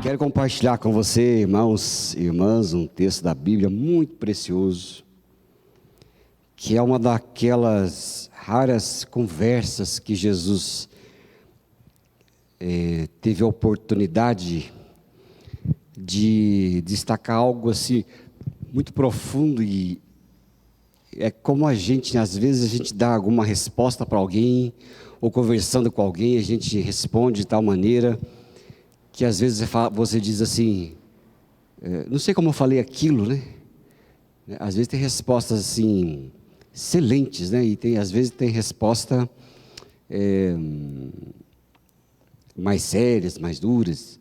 Quero compartilhar com você, irmãos e irmãs, um texto da Bíblia muito precioso, que é uma daquelas raras conversas que Jesus teve a oportunidade de destacar algo assim muito profundo, e é como a gente, às vezes a gente dá alguma resposta para alguém, ou conversando com alguém, a gente responde de tal maneira que às vezes você diz assim, não sei como eu falei aquilo, né? Às vezes tem respostas assim, excelentes, né? E às vezes tem resposta mais sérias, mais duras,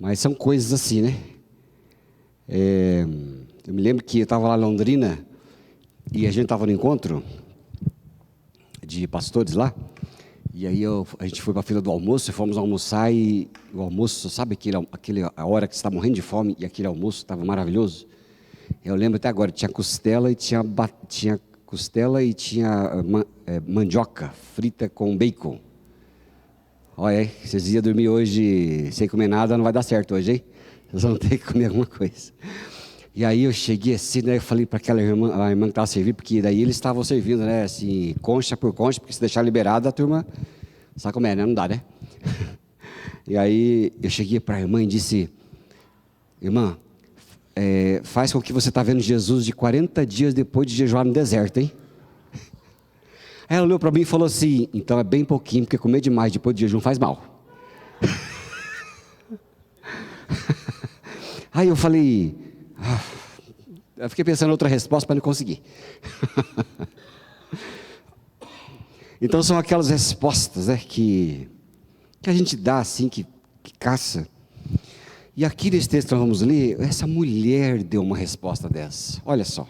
mas são coisas assim, né? Eu me lembro que eu estava lá em Londrina, e a gente estava no encontro de pastores lá, e aí a gente foi para a fila do almoço, e fomos almoçar, e o almoço, sabe a hora que você está morrendo de fome, e aquele almoço estava maravilhoso? Eu lembro até agora, tinha costela e tinha mandioca frita com bacon. Olha aí, vocês iam dormir hoje sem comer nada, não vai dar certo hoje, hein? Vocês vão ter que comer alguma coisa. E aí eu cheguei assim, né, eu falei para aquela irmã, a irmã que estava servindo, porque daí eles estavam servindo, né, assim, concha por concha, porque se deixar liberado, a turma, sabe como é, né? Não dá, né? E aí eu cheguei para a irmã e disse, irmã, faz com que você está vendo Jesus de 40 dias depois de jejuar no deserto, hein? Aí ela olhou para mim e falou assim, então é bem pouquinho, porque comer demais depois de jejum faz mal. Aí eu falei, eu fiquei pensando em outra resposta para não conseguir. Então são aquelas respostas, né, que a gente dá assim, que caça. E aqui nesse texto que nós vamos ler, essa mulher deu uma resposta dessa. Olha só.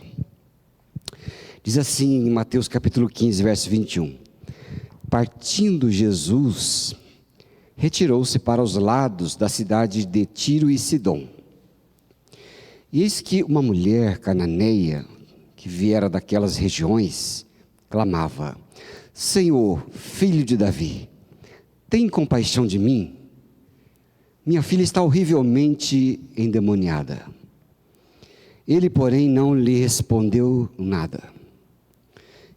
Diz assim em Mateus capítulo 15, verso 21. Partindo Jesus, retirou-se para os lados da cidade de Tiro e Sidom. E eis que uma mulher cananeia, que viera daquelas regiões, clamava, Senhor, filho de Davi, tem compaixão de mim? Minha filha está horrivelmente endemoniada. Ele, porém, não lhe respondeu nada.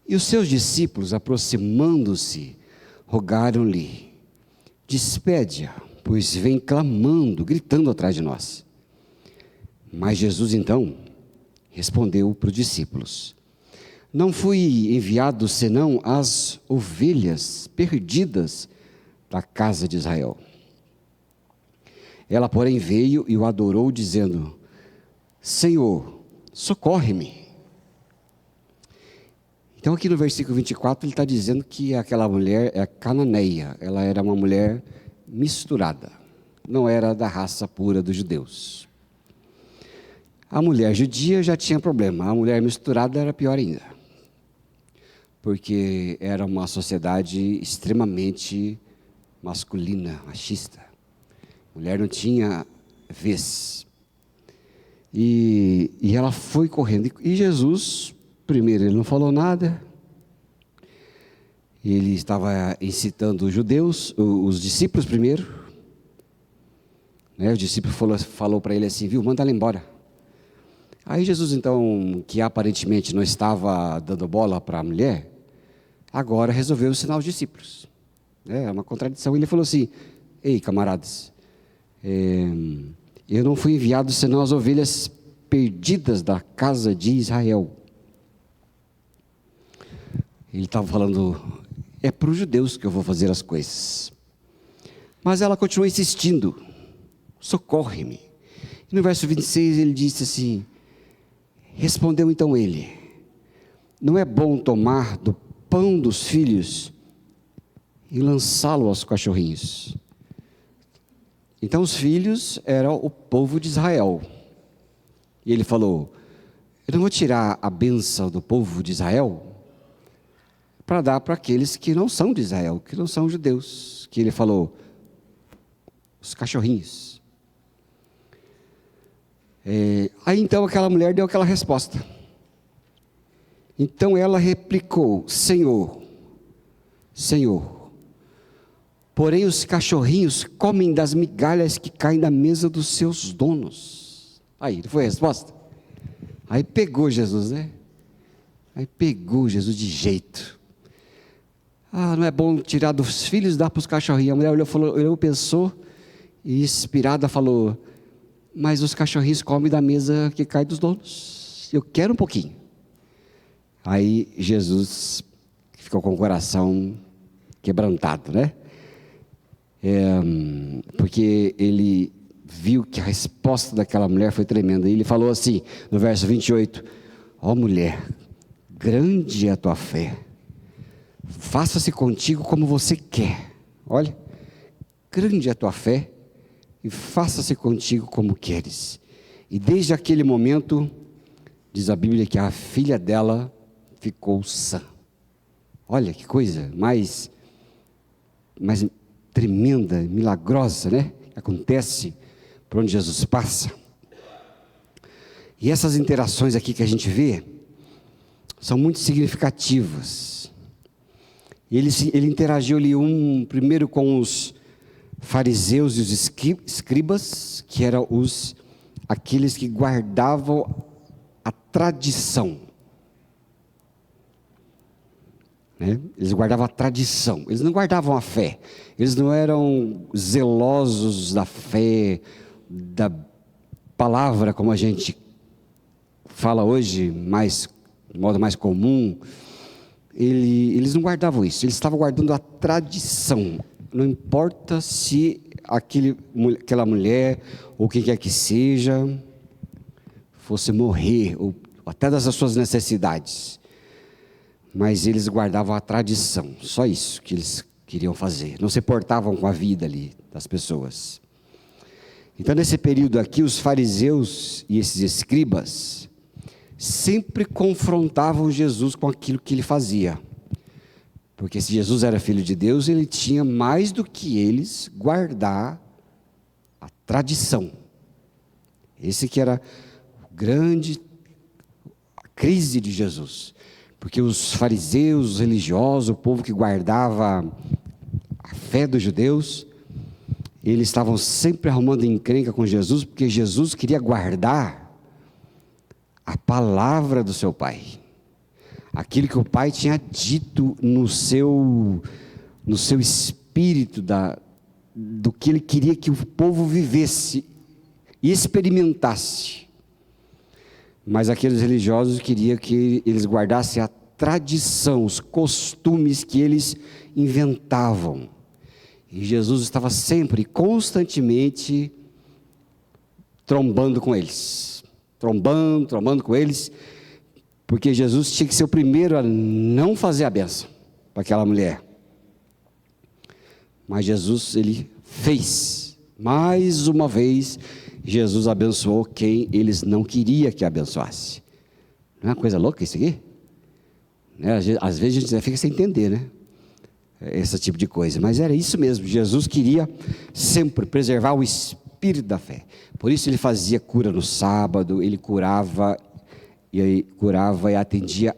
E os seus discípulos, aproximando-se, rogaram-lhe, despede-a, pois vem clamando, gritando atrás de nós. Mas Jesus, então, respondeu para os discípulos, não fui enviado senão às ovelhas perdidas da casa de Israel. Ela, porém, veio e o adorou, dizendo, Senhor, socorre-me. Então, aqui no versículo 24, ele está dizendo que aquela mulher é cananeia. Ela era uma mulher misturada. Não era da raça pura dos judeus. A mulher judia já tinha problema. A mulher misturada era pior ainda. Porque era uma sociedade extremamente masculina, machista. A mulher não tinha vez. E ela foi correndo. E Jesus, primeiro, ele não falou nada. Ele estava incitando os judeus, os discípulos primeiro. Né? O discípulo falou para ele assim, viu, manda ela embora. Aí Jesus, então, que aparentemente não estava dando bola para a mulher, agora resolveu ensinar os discípulos. É uma contradição. Ele falou assim, ei, camaradas, eu não fui enviado senão as ovelhas perdidas da casa de Israel. Ele estava falando, é para os judeus que eu vou fazer as coisas. Mas ela continuou insistindo, socorre-me. E no verso 26 ele disse assim, respondeu então ele, não é bom tomar do pão dos filhos e lançá-lo aos cachorrinhos. Então os filhos eram o povo de Israel. E ele falou, eu não vou tirar a bênção do povo de Israel para dar para aqueles que não são de Israel, que não são judeus. Que ele falou, os cachorrinhos. Aí então aquela mulher deu aquela resposta. Então ela replicou, Senhor, porém os cachorrinhos comem das migalhas que caem da mesa dos seus donos. Aí, não foi a resposta? Aí pegou Jesus, né? Aí pegou Jesus de jeito. Não é bom tirar dos filhos e dar para os cachorrinhos. A mulher olhou, pensou, e inspirada falou: mas os cachorrinhos comem da mesa que cai dos donos. Eu quero um pouquinho. Aí Jesus ficou com o coração quebrantado, né? Porque ele viu que a resposta daquela mulher foi tremenda. E ele falou assim, no verso 28, ó mulher, grande é a tua fé, faça-se contigo como você quer. Olha, grande é a tua fé, e faça-se contigo como queres. E desde aquele momento, diz a Bíblia, que a filha dela ficou sã. Olha que coisa mais tremenda, milagrosa, né? Acontece por onde Jesus passa. E essas interações aqui que a gente vê são muito significativas. Ele interagiu ali primeiro com os fariseus e os escribas, que eram aqueles que guardavam a tradição. Né? Eles guardavam a tradição, eles não guardavam a fé, eles não eram zelosos da fé, da palavra, como a gente fala hoje, de modo mais comum. Eles não guardavam isso, eles estavam guardando a tradição. Não importa se aquela mulher, ou quem quer que seja, fosse morrer, ou até das suas necessidades. Mas eles guardavam a tradição, só isso que eles queriam fazer. Não se portavam com a vida ali das pessoas. Então, nesse período aqui, os fariseus e esses escribas sempre confrontavam Jesus com aquilo que ele fazia. Porque se Jesus era filho de Deus, ele tinha mais do que eles guardar a tradição. Esse que era a crise de Jesus. Porque os fariseus, os religiosos, o povo que guardava a fé dos judeus, eles estavam sempre arrumando encrenca com Jesus, porque Jesus queria guardar a palavra do seu Pai. Aquilo que o Pai tinha dito no seu espírito, do que ele queria que o povo vivesse e experimentasse. Mas aqueles religiosos queriam que eles guardassem a tradição, os costumes que eles inventavam. E Jesus estava sempre, constantemente, trombando com eles. Trombando com eles, porque Jesus tinha que ser o primeiro a não fazer a bênção para aquela mulher. Mas Jesus, ele fez. Mais uma vez, Jesus abençoou quem eles não queriam que abençoasse. Não é uma coisa louca isso aqui? Às vezes a gente fica sem entender, né? Esse tipo de coisa. Mas era isso mesmo. Jesus queria sempre preservar o espírito da fé. Por isso ele fazia cura no sábado, ele curava e atendia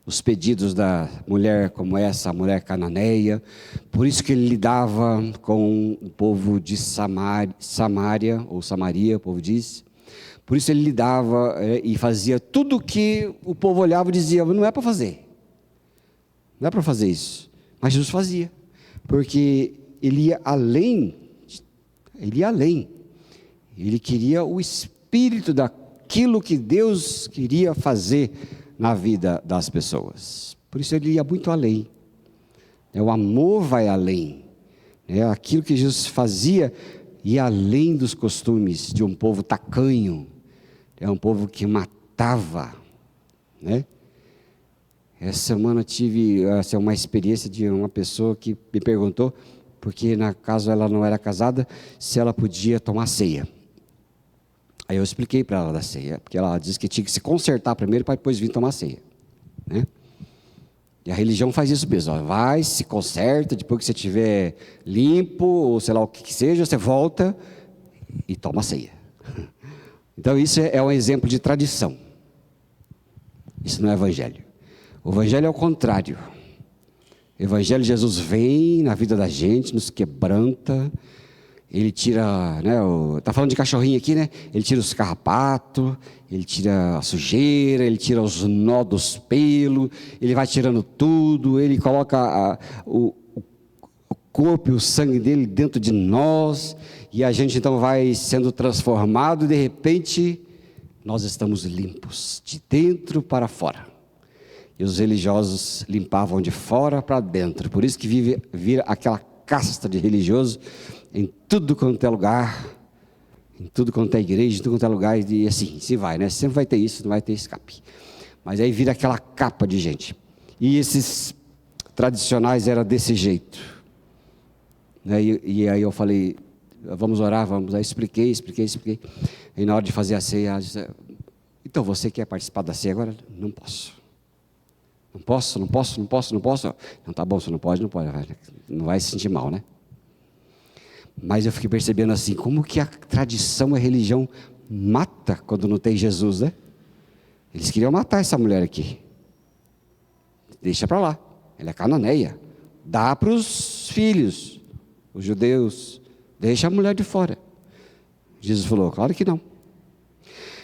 os pedidos da mulher como essa, a mulher cananeia. Por isso que ele lidava com o povo de Samaria, ou Samaria, o povo diz. Por isso ele lidava e fazia tudo o que o povo olhava e dizia, não é para fazer. Não é para fazer isso. Mas Jesus fazia, porque ele ia além. Ele queria o espírito daquilo que Deus queria fazer na vida das pessoas. Por isso ele ia muito além. O amor vai além. Aquilo que Jesus fazia ia além dos costumes de um povo tacanho. Um povo que matava. Essa semana tive uma experiência de uma pessoa que me perguntou, porque na caso ela não era casada, se ela podia tomar ceia. Aí eu expliquei para ela da ceia, porque ela disse que tinha que se consertar primeiro para depois vir tomar ceia. E a religião faz isso mesmo, vai, se conserta, depois que você estiver limpo, ou sei lá o que seja, você volta e toma ceia. Então isso é um exemplo de tradição. Isso não é evangelho. O evangelho é o contrário. O Evangelho de Jesus vem na vida da gente, nos quebranta. Ele tira, né, tá falando de cachorrinho aqui, né? Ele tira os carrapatos, ele tira a sujeira, ele tira os nó dos pelos, ele vai tirando tudo, ele coloca o corpo e o sangue dele dentro de nós, e a gente então vai sendo transformado, e de repente nós estamos limpos, de dentro para fora. E os religiosos limpavam de fora para dentro, por isso que vira aquela casta de religioso em tudo quanto é lugar, em tudo quanto é igreja, em tudo quanto é lugar, e assim, se vai, né? Sempre vai ter isso, não vai ter escape. Mas aí vira aquela capa de gente. E esses tradicionais eram desse jeito. Né? E aí eu falei, vamos orar, vamos. Aí expliquei. E na hora de fazer a ceia, ela disse, então você quer participar da ceia agora? Não posso. Não posso. Não, tá bom, você não pode, não vai se sentir mal, né? Mas eu fiquei percebendo assim, como que a tradição, a religião mata quando não tem Jesus, né? Eles queriam matar essa mulher aqui. Deixa para lá, ela é cananeia. Dá para os filhos, os judeus, deixa a mulher de fora. Jesus falou, claro que não.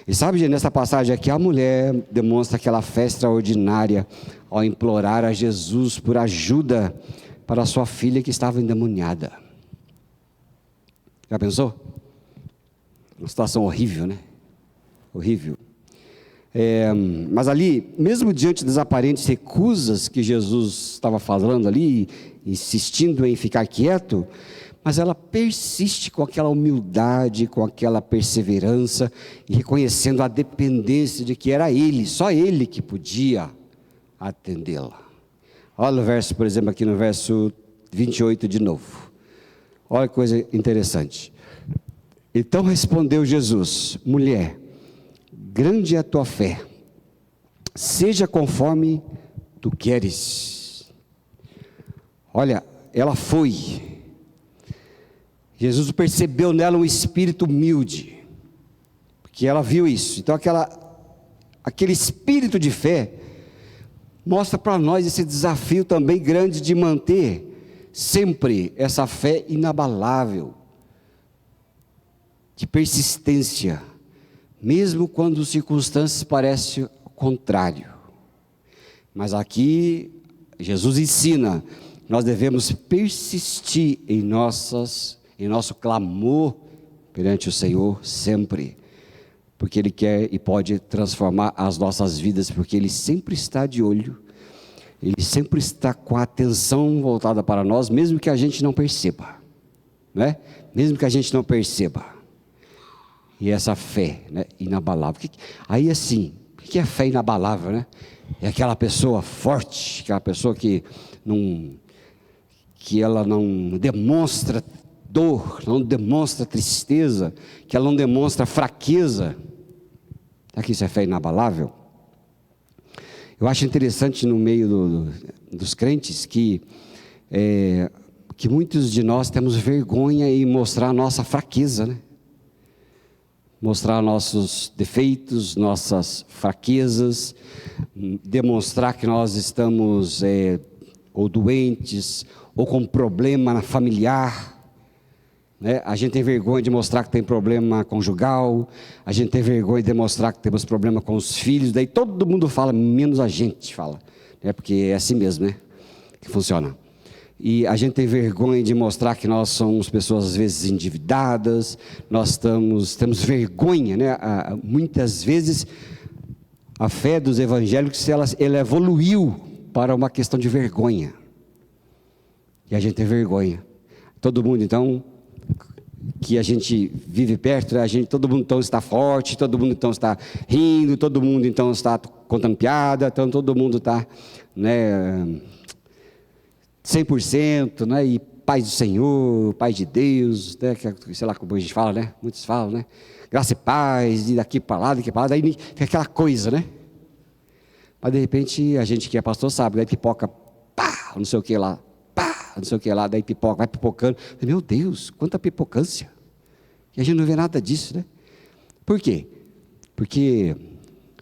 E sabe, gente, nessa passagem aqui, a mulher demonstra aquela fé extraordinária ao implorar a Jesus por ajuda para a sua filha que estava endemoniada. Já pensou? Uma situação horrível, né? Horrível. Mas ali, mesmo diante das aparentes recusas que Jesus estava falando ali, insistindo em ficar quieto, mas ela persiste com aquela humildade, com aquela perseverança, e reconhecendo a dependência de que era Ele, só Ele que podia atendê-la. Olha o verso, por exemplo, aqui no verso 28 de novo. Olha que coisa interessante. Então respondeu Jesus, mulher, grande é a tua fé, seja conforme tu queres. Olha, ela foi. Jesus percebeu nela um espírito humilde, porque ela viu isso. Então aquele espírito de fé mostra para nós esse desafio também grande de manter sempre essa fé inabalável, de persistência, mesmo quando as circunstâncias parecem o contrário. Mas aqui, Jesus ensina, nós devemos persistir em nosso clamor perante o Senhor sempre, porque Ele quer e pode transformar as nossas vidas, porque Ele sempre está de olho, Ele sempre está com a atenção voltada para nós, mesmo que a gente não perceba, né? Mesmo que a gente não perceba. E essa fé, né, inabalável. Aí assim, o que é fé inabalável, né? É aquela pessoa forte, aquela pessoa que ela não demonstra dor, não demonstra tristeza, que ela não demonstra fraqueza. Será que isso é fé inabalável? Eu acho interessante no meio dos crentes que muitos de nós temos vergonha em mostrar a nossa fraqueza, né? Mostrar nossos defeitos, nossas fraquezas, demonstrar que nós estamos ou doentes, ou com problema familiar, né? A gente tem vergonha de mostrar que tem problema conjugal, a gente tem vergonha de mostrar que temos problema com os filhos, daí todo mundo fala, menos a gente fala, né? Porque é assim mesmo, né? Que funciona. E a gente tem vergonha de mostrar que nós somos pessoas às vezes endividadas, nós temos vergonha, né? Muitas vezes a fé dos evangélicos ela evoluiu para uma questão de vergonha, e a gente tem vergonha. Todo mundo então que a gente vive perto, né? Todo mundo então está forte, todo mundo então está rindo, todo mundo então está contando piada, então todo mundo está, né, 100%, né? E paz do Senhor, paz de Deus, né? Sei lá como a gente fala, né? Muitos falam, né? Graça e paz, e daqui para lá, daí fica aquela coisa, né? Mas de repente a gente que é pastor sabe, daí pipoca, pá, não sei o que lá, pá, não sei o que lá, daí pipoca, vai pipocando. Meu Deus, quanta pipocância. E a gente não vê nada disso, né? Por quê? Porque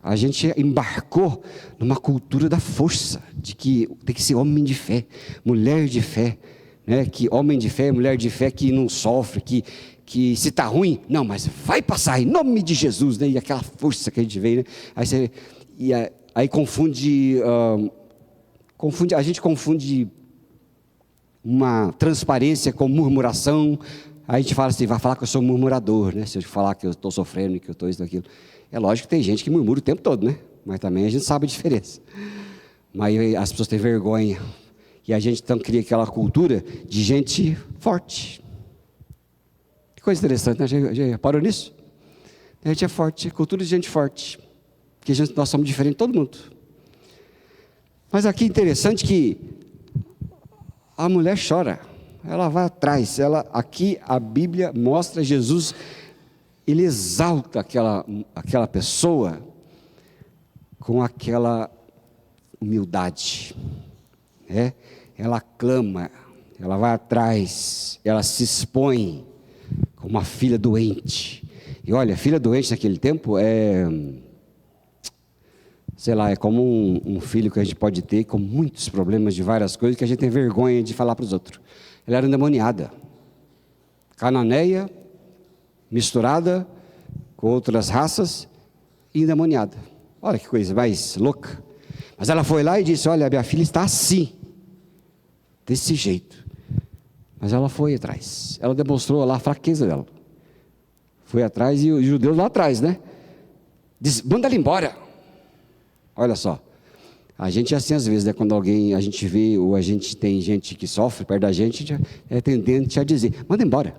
A gente embarcou numa cultura da força, de que tem que ser homem de fé, mulher de fé, né? Que homem de fé, mulher de fé que não sofre, que se está ruim, não, mas vai passar em nome de Jesus, né? E aquela força que a gente vê, né? Aí confunde, a gente confunde uma transparência com murmuração. Aí a gente fala assim, vai falar que eu sou murmurador, né? Se eu falar que eu estou sofrendo, que eu estou isso, aquilo. É lógico que tem gente que murmura o tempo todo, né? Mas também a gente sabe a diferença. Mas as pessoas têm vergonha. E a gente então cria aquela cultura de gente forte. Que coisa interessante, né? Já parou nisso? A gente é forte, cultura de gente forte. Porque nós somos diferentes de todo mundo. Mas aqui é interessante que a mulher chora. Ela vai atrás. Aqui a Bíblia mostra Jesus, ele exalta aquela pessoa com aquela humildade. Né? Ela clama, ela vai atrás, ela se expõe como uma filha doente. E olha, filha doente naquele tempo sei lá, é como um filho que a gente pode ter com muitos problemas de várias coisas que a gente tem vergonha de falar para os outros. Ela era endemoniada, cananeia, misturada com outras raças e endemoniada. Olha que coisa mais louca. Mas ela foi lá e disse, olha, minha filha está assim, desse jeito. Mas ela foi atrás, ela demonstrou lá a fraqueza dela. Foi atrás e os judeus lá atrás, né? Diz, manda ela embora. Olha só, a gente é assim às vezes, né? Quando a gente vê, ou a gente tem gente que sofre perto da gente, é tendente a dizer, manda embora.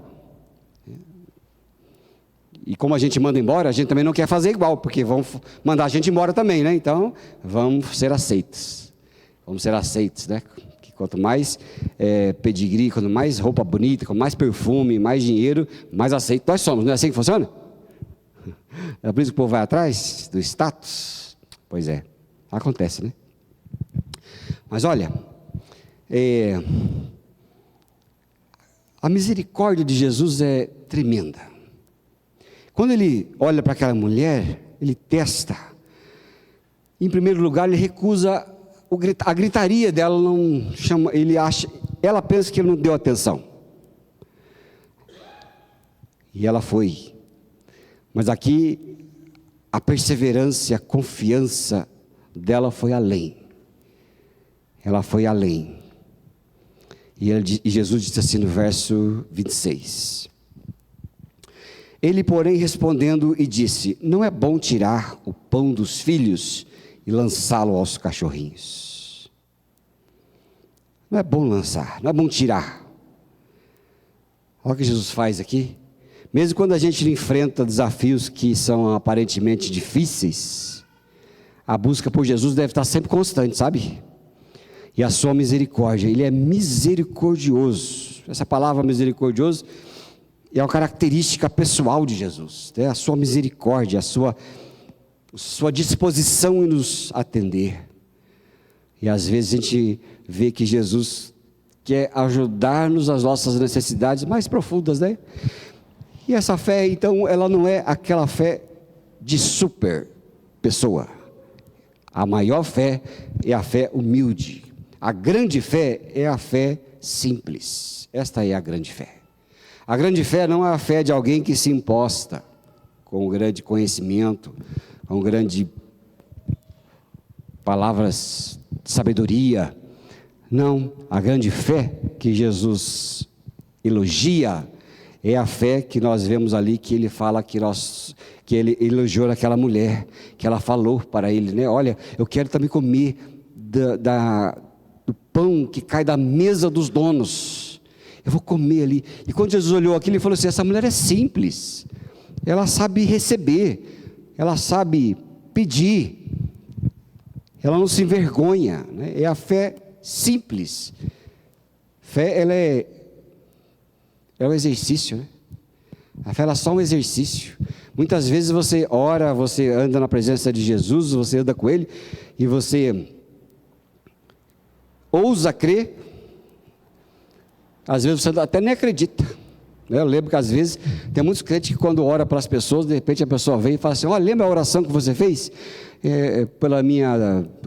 E como a gente manda embora, a gente também não quer fazer igual, porque vão mandar a gente embora também, né? Então, vamos ser aceitos. Vamos ser aceitos, né? Que quanto mais pedigree, quanto mais roupa bonita, quanto mais perfume, mais dinheiro, mais aceito nós somos. Não é assim que funciona? É por isso que o povo vai atrás do status. Pois é, acontece, né? Mas olha, a misericórdia de Jesus é tremenda. Quando ele olha para aquela mulher, ele testa. Em primeiro lugar, ele recusa a gritaria dela, não chama, ela pensa que ele não deu atenção. E ela foi. Mas aqui a perseverança, a confiança dela foi além. Ela foi além. E Jesus disse assim no verso 26. Ele, porém, respondendo e disse, não é bom tirar o pão dos filhos e lançá-lo aos cachorrinhos. Não é bom lançar, não é bom tirar. Olha o que Jesus faz aqui. Mesmo quando a gente enfrenta desafios que são aparentemente difíceis, a busca por Jesus deve estar sempre constante, sabe? E a sua misericórdia, ele é misericordioso. Essa palavra misericordioso é uma característica pessoal de Jesus, né? A sua misericórdia, a sua disposição em nos atender. E às vezes a gente vê que Jesus quer ajudar-nos às nossas necessidades mais profundas, né? E essa fé, então, ela não é aquela fé de super pessoa. A maior fé é a fé humilde. A grande fé é a fé simples. Esta é a grande fé. A grande fé não é a fé de alguém que se imposta com grande conhecimento, com grande palavras de sabedoria. Não, a grande fé que Jesus elogia é a fé que nós vemos ali, que ele fala que ele elogiou aquela mulher, que ela falou para ele, né? Olha, eu quero também comer do pão que cai da mesa dos donos. Eu vou comer ali. E quando Jesus olhou aquilo, ele falou assim, essa mulher é simples. Ela sabe receber, ela sabe pedir, ela não se envergonha, né? É a fé simples. Fé, ela é um exercício, né? A fé é só um exercício. Muitas vezes você ora, você anda na presença de Jesus, você anda com Ele, e você ousa crer, às vezes você até nem acredita, Eu lembro que às vezes tem muitos crentes que quando ora para as pessoas, de repente a pessoa vem e fala assim: olha, lembra a oração que você fez?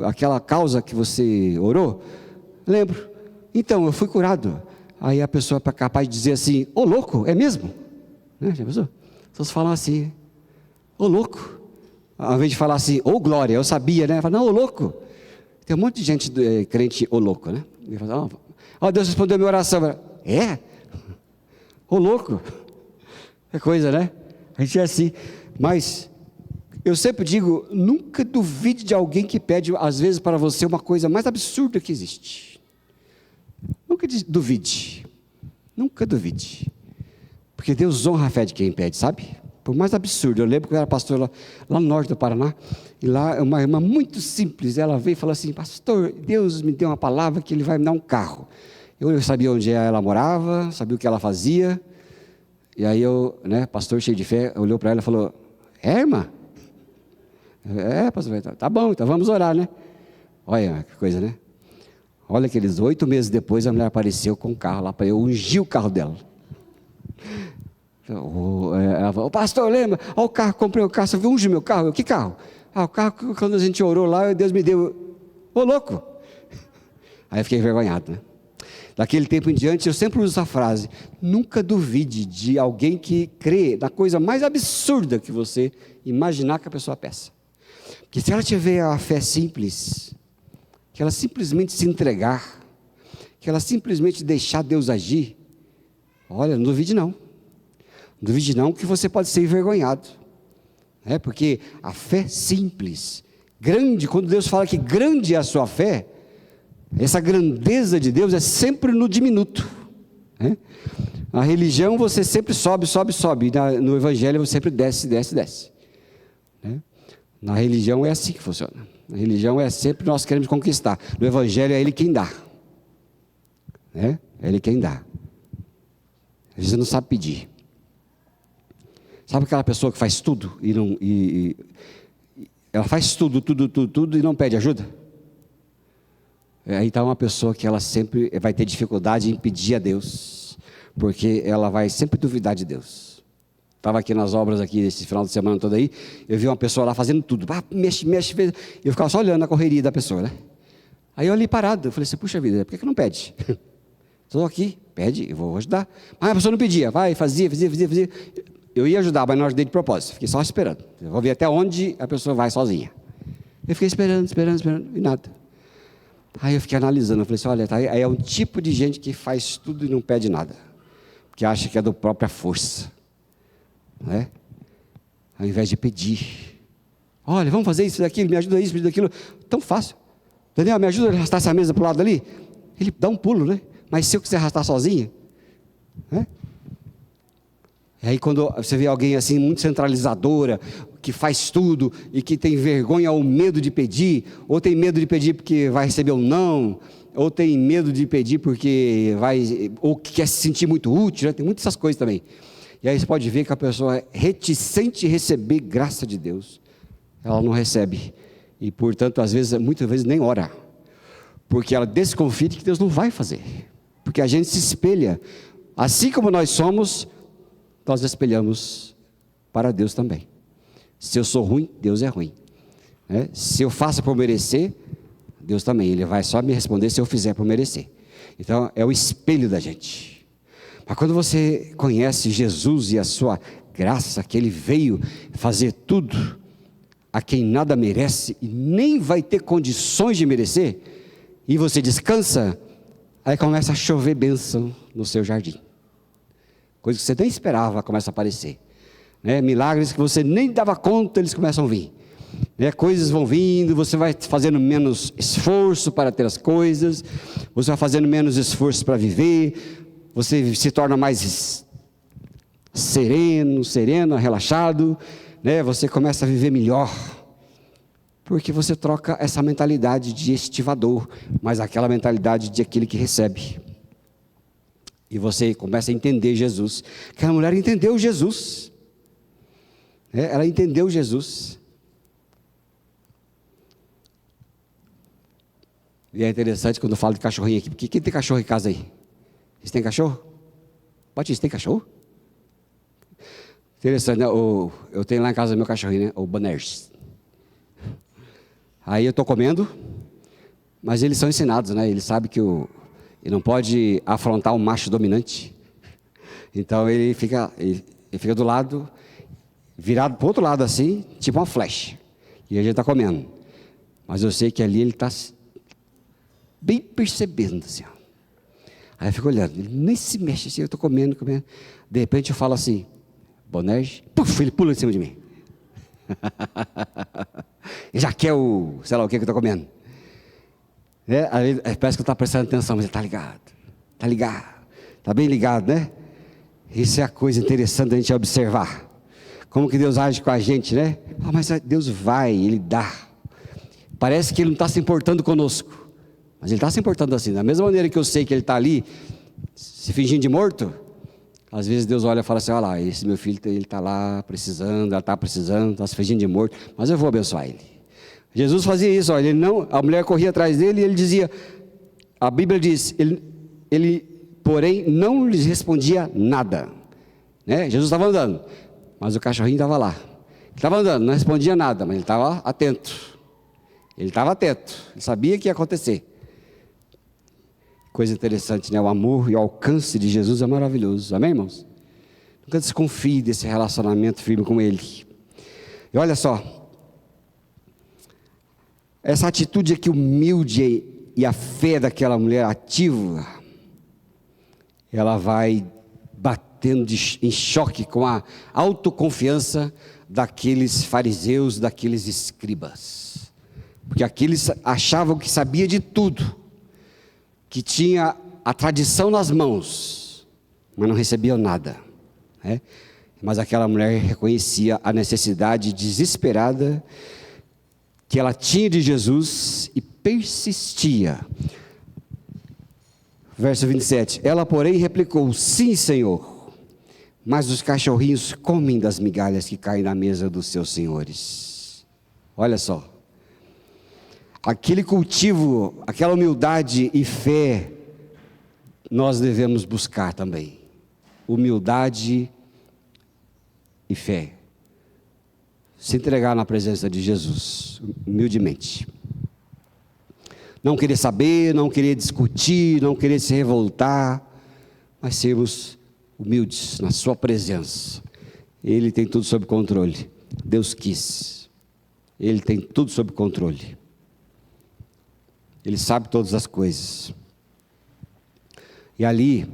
Aquela causa que você orou? Lembro. Então, eu fui curado. Aí a pessoa é capaz de dizer assim: ô louco, é mesmo? Né? Já pensou? As pessoas falam assim: ô louco. Ao invés de falar assim: ô glória, eu sabia, né? Fala: não, ô louco. Tem um monte de gente crente, ô louco, né? E fala: ó, Deus respondeu a minha oração. É? Ô louco. É coisa, né? A gente é assim. Mas eu sempre digo: nunca duvide de alguém que pede, às vezes, para você uma coisa mais absurda que existe. Nunca duvide. Nunca duvide. Porque Deus honra a fé de quem pede, sabe? Por mais absurdo. Eu lembro que eu era pastor lá no norte do Paraná. E lá, uma irmã muito simples, ela veio e falou assim: pastor, Deus me deu uma palavra que Ele vai me dar um carro. Eu sabia onde ela morava, sabia o que ela fazia. E aí eu, pastor cheio de fé, olhou para ela e falou: é, irmã? É, pastor, tá bom, então vamos orar, né? Olha que coisa, né? Olha, aqueles 8 meses depois, a mulher apareceu com o carro lá para eu ungir o carro dela. Ela falou: pastor, lembra? Olha o carro, comprei o carro, você viu, unge meu carro? Que carro? O carro, quando a gente orou lá, Deus me deu. Ô louco! Aí eu fiquei envergonhado, né? Daquele tempo em diante, eu sempre uso essa frase: nunca duvide de alguém que crê na coisa mais absurda que você imaginar que a pessoa peça. Porque se ela tiver a fé simples, que ela simplesmente se entregar, que ela simplesmente deixar Deus agir, olha, não duvide não. Não duvide não, que você pode ser envergonhado. Porque a fé simples, grande, quando Deus fala que grande é a sua fé, essa grandeza de Deus é sempre no diminuto. Na religião você sempre sobe, sobe, sobe. No evangelho você sempre desce, desce, desce. Na religião é assim que funciona. Na religião é sempre nós queremos conquistar. No evangelho é Ele quem dá. É Ele quem dá. A gente não sabe pedir. Sabe aquela pessoa que faz tudo ela faz tudo e não pede ajuda? Aí está uma pessoa que ela sempre vai ter dificuldade em pedir a Deus, porque ela vai sempre duvidar de Deus. Estava aqui nas obras aqui esse final de semana todo aí, eu vi uma pessoa lá fazendo tudo, mexe, eu ficava só olhando a correria da pessoa, né? Aí eu ali parado, eu falei assim: puxa vida, por que não pede? Estou aqui, pede, eu vou ajudar. Mas a pessoa não pedia, fazia. Eu ia ajudar, mas não ajudei de propósito, fiquei só esperando. Eu vou ver até onde a pessoa vai sozinha. Eu fiquei esperando, e nada. Aí eu fiquei analisando, eu falei assim: olha, aí é um tipo de gente que faz tudo e não pede nada, que acha que é da própria força, ao invés de pedir. Olha, vamos fazer isso, daquilo, me ajuda isso, me ajuda aquilo. Tão fácil. Daniel, me ajuda a arrastar essa mesa para o lado ali? Ele dá um pulo, né? Mas se eu quiser arrastar sozinho, E aí quando você vê alguém assim muito centralizadora, que faz tudo e que tem vergonha ou medo de pedir, ou tem medo de pedir porque vai receber um não, ou tem medo de pedir porque ou que quer se sentir muito útil, tem muitas essas coisas também. E aí você pode ver que a pessoa é reticente em receber graça de Deus. Ela não recebe. E portanto, muitas vezes nem ora. Porque ela desconfia de que Deus não vai fazer. Porque a gente se espelha. Assim como nós somos, nós espelhamos para Deus também. Se eu sou ruim, Deus é ruim. Se eu faço por merecer, Deus também. Ele vai só me responder se eu fizer por merecer. Então, é o espelho da gente. Mas quando você conhece Jesus e a sua graça, que Ele veio fazer tudo a quem nada merece e nem vai ter condições de merecer, e você descansa, aí começa a chover bênção no seu jardim. Coisa que você nem esperava começa a aparecer. Milagres que você nem dava conta, eles começam a vir. Coisas vão vindo, você vai fazendo menos esforço para ter as coisas, você vai fazendo menos esforço para viver, você se torna mais sereno, relaxado, você começa a viver melhor, porque você troca essa mentalidade de estivador, mas aquela mentalidade de aquele que recebe. E você começa a entender Jesus. Aquela mulher entendeu Jesus. Ela entendeu Jesus. E é interessante quando eu falo de cachorrinho aqui, porque quem tem cachorro em casa aí? Vocês têm cachorro? Batista, tem cachorro? Interessante, né? Eu tenho lá em casa meu cachorrinho, né? O Boners. Aí eu estou comendo, mas eles são ensinados, né? Eles sabem que ele não pode afrontar um macho dominante. Então ele fica do lado, virado para o outro lado assim, tipo uma flecha. E a gente está comendo. Mas eu sei que ali ele está bem percebendo, assim, ó. Aí eu fico olhando, ele nem se mexe assim, eu estou comendo. De repente eu falo assim, Bonerge, puf, ele pula em cima de mim. Ele já quer sei lá o que eu estou comendo. Aí parece que eu estou prestando atenção, mas ele está ligado, está bem ligado, né? Isso é a coisa interessante da gente observar. Como que Deus age com a gente, né? Mas Deus Ele dá. Parece que Ele não está se importando conosco, mas Ele está se importando assim. Da mesma maneira que eu sei que Ele está ali, se fingindo de morto, às vezes Deus olha e fala assim, olha lá, esse meu filho, ele está lá precisando, ela está precisando, está se fingindo de morto, mas eu vou abençoar ele. Jesus fazia isso, olha, a mulher corria atrás dele e ele dizia, a Bíblia diz, ele porém não lhes respondia nada, né? Jesus estava andando, mas o cachorrinho estava lá, estava andando, não respondia nada, mas ele estava atento, ele sabia que ia acontecer. Coisa interessante, né? O amor e o alcance de Jesus é maravilhoso, amém, irmãos? Nunca desconfie desse relacionamento firme com Ele. E olha só, essa atitude aqui humilde e a fé daquela mulher ativa, ela vai batendo em choque com a autoconfiança daqueles fariseus, daqueles escribas, porque aqueles achavam que sabia de tudo, que tinha a tradição nas mãos, mas não recebiam nada, né? Mas aquela mulher reconhecia a necessidade desesperada que ela tinha de Jesus e persistia. Verso 27, ela porém replicou, sim, Senhor, mas os cachorrinhos comem das migalhas que caem na mesa dos seus senhores. Olha só, aquele cultivo, aquela humildade e fé, nós devemos buscar também. Humildade e fé. Se entregar na presença de Jesus, humildemente. Não querer saber, não querer discutir, não querer se revoltar, mas sermos humildes na sua presença. Ele tem tudo sob controle. Deus quis. Ele tem tudo sob controle. Ele sabe todas as coisas. E ali,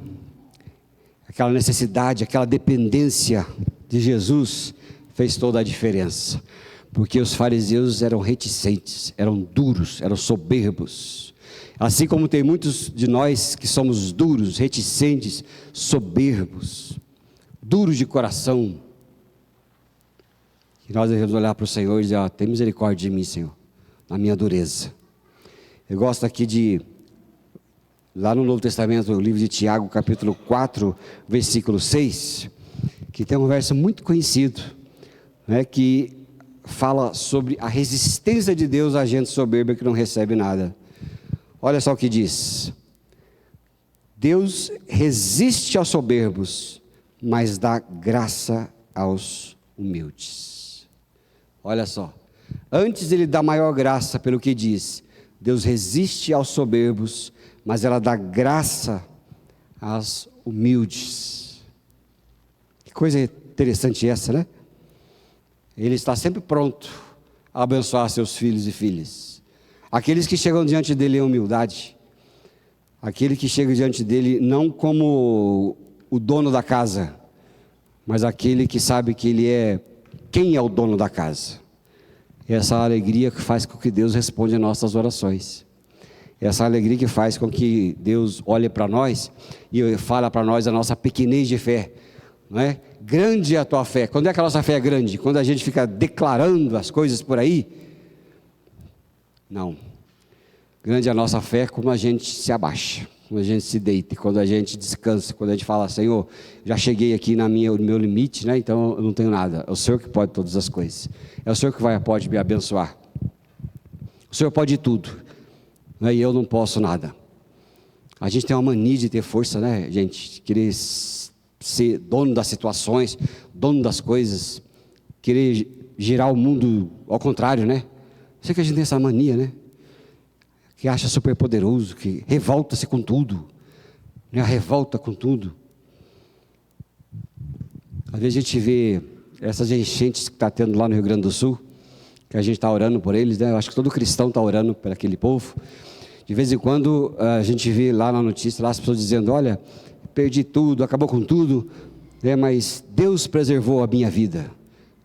aquela necessidade, aquela dependência de Jesus fez toda a diferença. Porque os fariseus eram reticentes, eram duros, eram soberbos. Assim como tem muitos de nós que somos duros, reticentes, soberbos, duros de coração. E nós devemos olhar para o Senhor e dizer, tem misericórdia de mim, Senhor, na minha dureza. Eu gosto aqui lá no Novo Testamento, o livro de Tiago, capítulo 4, versículo 6, que tem um verso muito conhecido, né, que fala sobre a resistência de Deus à gente soberba que não recebe nada. Olha só o que diz: Deus resiste aos soberbos, mas dá graça aos humildes. Olha só, antes ele dá maior graça pelo que diz, Deus resiste aos soberbos, mas ela dá graça aos humildes. Que coisa interessante essa, né? Ele está sempre pronto a abençoar seus filhos e filhas. Aqueles que chegam diante dele em humildade. Aquele que chega diante dele não como o dono da casa, mas aquele que sabe que ele é quem é o dono da casa. Essa alegria que faz com que Deus responda às nossas orações. Essa alegria que faz com que Deus olhe para nós e fala para nós a nossa pequenez de fé. Não é? Grande é a tua fé. Quando é que a nossa fé é grande? Quando a gente fica declarando as coisas por aí? Não. Grande é a nossa fé quando a gente se abaixa, quando a gente se deita, quando a gente descansa, quando a gente fala, Senhor, já cheguei aqui no meu limite, né? Então eu não tenho nada. É o Senhor que pode todas as coisas. É o Senhor que pode me abençoar. O Senhor pode tudo, né? E eu não posso nada. A gente tem uma mania de ter força, né, gente? Querer ser dono das situações, dono das coisas, querer girar o mundo ao contrário, né? Sei que a gente tem essa mania, né? Que acha super poderoso, que revolta-se com tudo, né? A revolta com tudo. Às vezes a gente vê essas enchentes que está tendo lá no Rio Grande do Sul, que a gente está orando por eles, né? Eu acho que todo cristão está orando por aquele povo. De vez em quando a gente vê lá na notícia, lá as pessoas dizendo, olha, perdi tudo, acabou com tudo, né? Mas Deus preservou a minha vida.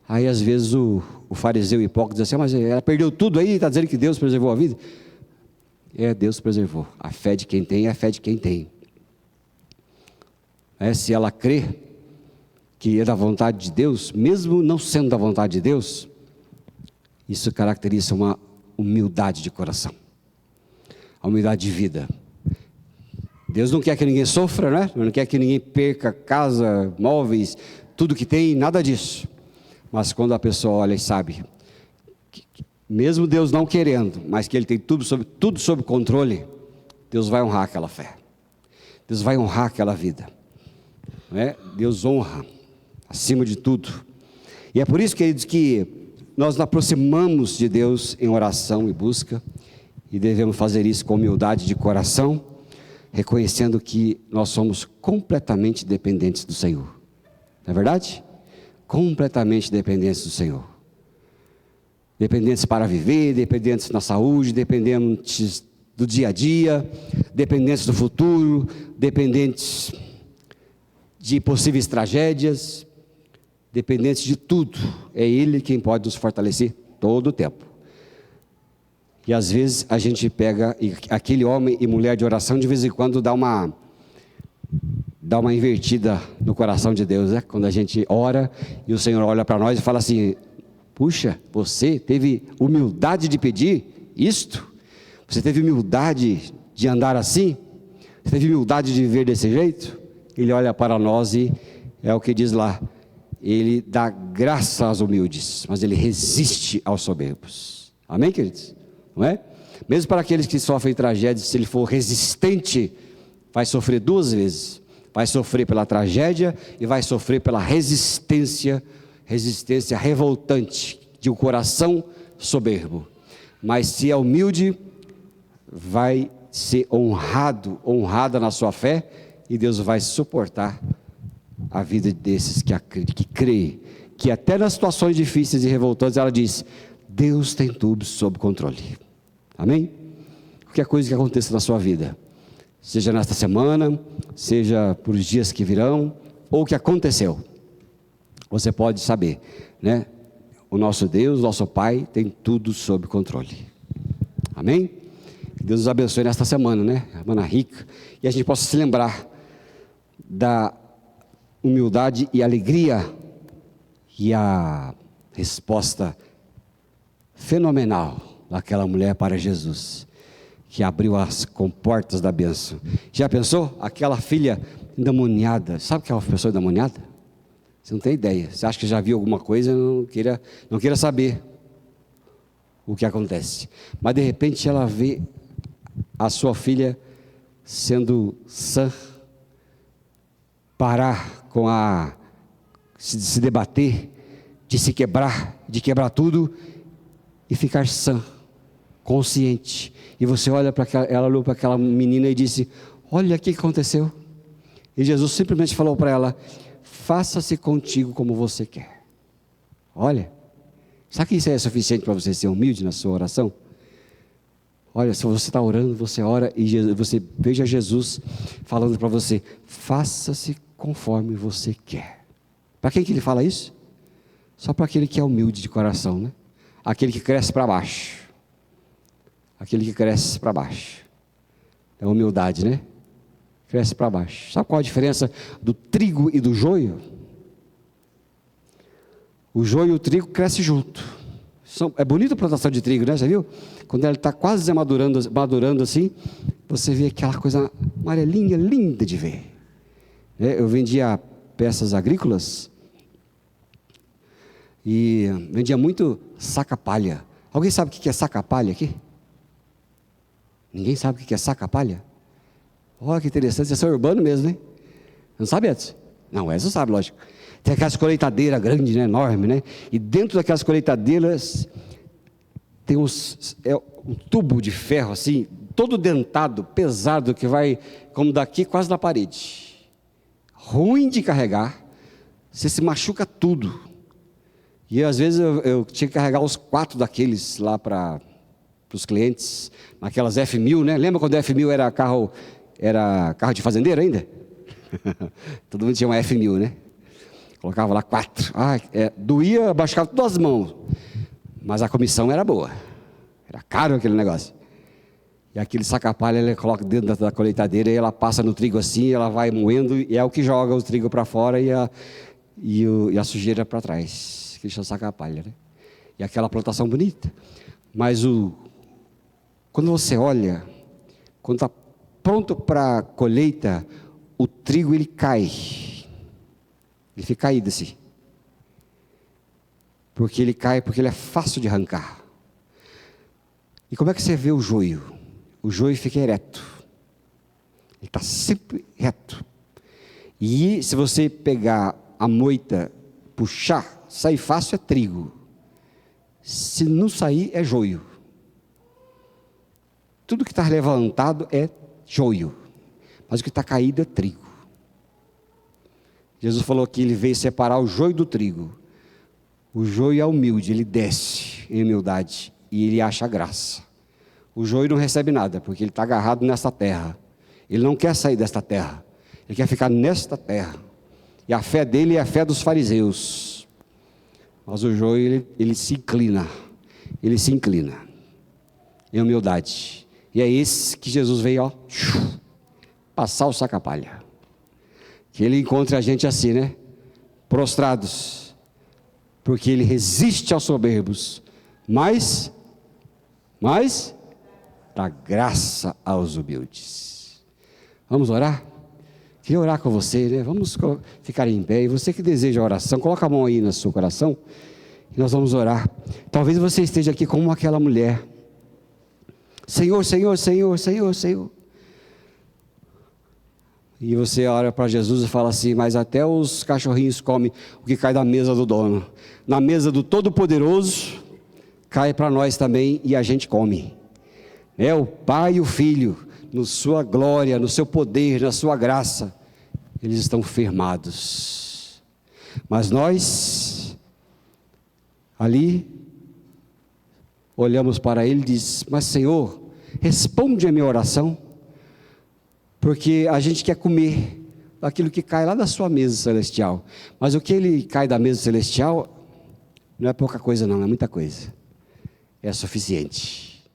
Aí às vezes o fariseu hipócrita diz assim, mas ela perdeu tudo aí, está dizendo que Deus preservou a vida? Deus preservou. A fé de quem tem é a fé de quem tem. Se ela crê que é da vontade de Deus, mesmo não sendo da vontade de Deus, isso caracteriza uma humildade de coração, a humildade de vida. Deus não quer que ninguém sofra, né? Não quer que ninguém perca casa, móveis, tudo que tem, nada disso. Mas quando a pessoa olha e sabe, mesmo Deus não querendo, mas que Ele tem tudo sob controle, Deus vai honrar aquela fé. Deus vai honrar aquela vida. Não é? Deus honra, acima de tudo. E é por isso, queridos, que nós nos aproximamos de Deus em oração e busca, e devemos fazer isso com humildade de coração, reconhecendo que nós somos completamente dependentes do Senhor. Não é verdade? Completamente dependentes do Senhor. Dependentes para viver, dependentes na saúde, dependentes do dia a dia, dependentes do futuro, dependentes de possíveis tragédias, dependentes de tudo. É Ele quem pode nos fortalecer todo o tempo. E às vezes a gente pega, e aquele homem e mulher de oração de vez em quando dá uma invertida no coração de Deus, né? Quando a gente ora e o Senhor olha para nós e fala assim, puxa, você teve humildade de pedir isto? Você teve humildade de andar assim? Você teve humildade de viver desse jeito? Ele olha para nós e é o que diz lá, Ele dá graça aos humildes, mas Ele resiste aos soberbos. Amém, queridos? Não é? Mesmo para aqueles que sofrem tragédias, se ele for resistente, vai sofrer duas vezes. Vai sofrer pela tragédia e vai sofrer pela resistência revoltante de um coração soberbo. Mas se é humilde, vai ser honrada na sua fé, e Deus vai suportar a vida desses que creem, que até nas situações difíceis e revoltantes, ela diz, Deus tem tudo sob controle. Amém? Qualquer coisa que aconteça na sua vida, seja nesta semana, seja por os dias que virão, ou que aconteceu, você pode saber, né? O nosso Deus, nosso Pai, tem tudo sob controle. Amém? Que Deus nos abençoe nesta semana, né? Semana rica, e a gente possa se lembrar da humildade e alegria, e a resposta fenomenal daquela mulher para Jesus, que abriu as comportas da bênção. Já pensou? Aquela filha endemoniada, sabe o que é uma pessoa endemoniada? Você não tem ideia, você acha que já viu alguma coisa, não queira saber o que acontece, mas de repente ela vê a sua filha sendo sã, parar com se debater, de se quebrar, de quebrar tudo e ficar sã, consciente. E você olha para ela, olhou para aquela menina e disse, olha o que aconteceu. E Jesus simplesmente falou para ela, faça-se contigo como você quer. Olha, sabe que isso é suficiente para você ser humilde na sua oração? Olha, se você está orando, você ora e você veja Jesus falando para você, faça-se conforme você quer. Para quem que ele fala isso? Só para aquele que é humilde de coração, né? Aquele que cresce para baixo. Aquele que cresce para baixo. É humildade, né? Cresce para baixo. Sabe qual a diferença do trigo e do joio? O joio e o trigo crescem junto. É bonita a plantação de trigo, né? Já viu? Quando ela está quase madurando assim, você vê aquela coisa amarelinha, linda de ver. Eu vendia peças agrícolas e vendia muito saca-palha. Alguém sabe o que é saca-palha aqui? Ninguém sabe o que é saca-palha? Olha que interessante, vocês são urbanos mesmo, hein? Não sabe, Edson? Não, essa sabe, lógico. Tem aquelas colheitadeiras grandes, né, enorme, né? E dentro daquelas colheitadeiras tem um tubo de ferro assim, todo dentado, pesado, que vai como daqui quase na parede. Ruim de carregar, você se machuca tudo. E às vezes eu tinha que carregar os 4 daqueles lá para os clientes, naquelas F1000, né? Lembra quando a F1000 era carro de fazendeiro ainda? Todo mundo tinha uma F1000, né? Colocava lá 4. Doía, baixava todas as mãos. Mas a comissão era boa. Era caro aquele negócio. E aquele saca-palha, ele coloca dentro da colheitadeira e ela passa no trigo assim, ela vai moendo e é o que joga o trigo para fora e a sujeira para trás. Que chama saca-palha, né? E aquela plantação bonita. Mas quando você olha, quando está pronto para a colheita, o trigo ele cai. Ele fica caído assim. Porque ele cai, porque ele é fácil de arrancar. E como é que você vê o joio? O joio fica ereto. Ele está sempre reto. E se você pegar a moita, puxar, sair fácil é trigo. Se não sair, é joio. Tudo que está levantado é joio. Mas o que está caído é trigo. Jesus falou que ele veio separar o joio do trigo. O joio é humilde, ele desce em humildade e ele acha graça. O joio não recebe nada, porque ele está agarrado nessa terra. Ele não quer sair desta terra, ele quer ficar nesta terra. E a fé dele é a fé dos fariseus. Mas o joio, ele se inclina em humildade. E é esse que Jesus veio, passar o saca-palha. Que ele encontre a gente assim, né? Prostrados. Porque ele resiste aos soberbos, mas dá graça aos humildes. Vamos orar? Queria orar com você, né? Vamos ficar em pé. E você que deseja oração, coloca a mão aí no seu coração. E nós vamos orar. Talvez você esteja aqui como aquela mulher. Senhor, Senhor, Senhor, Senhor, Senhor. E você olha para Jesus e fala assim, mas até os cachorrinhos comem o que cai da mesa do dono. Na mesa do Todo-Poderoso, cai para nós também e a gente come. O Pai e o Filho, na sua glória, no seu poder, na sua graça, eles estão firmados. Mas nós, ali, olhamos para ele e diz, mas Senhor, responde a minha oração. Porque a gente quer comer aquilo que cai lá da sua mesa celestial. Mas o que ele cai da mesa celestial não é pouca coisa não, é muita coisa. É suficiente.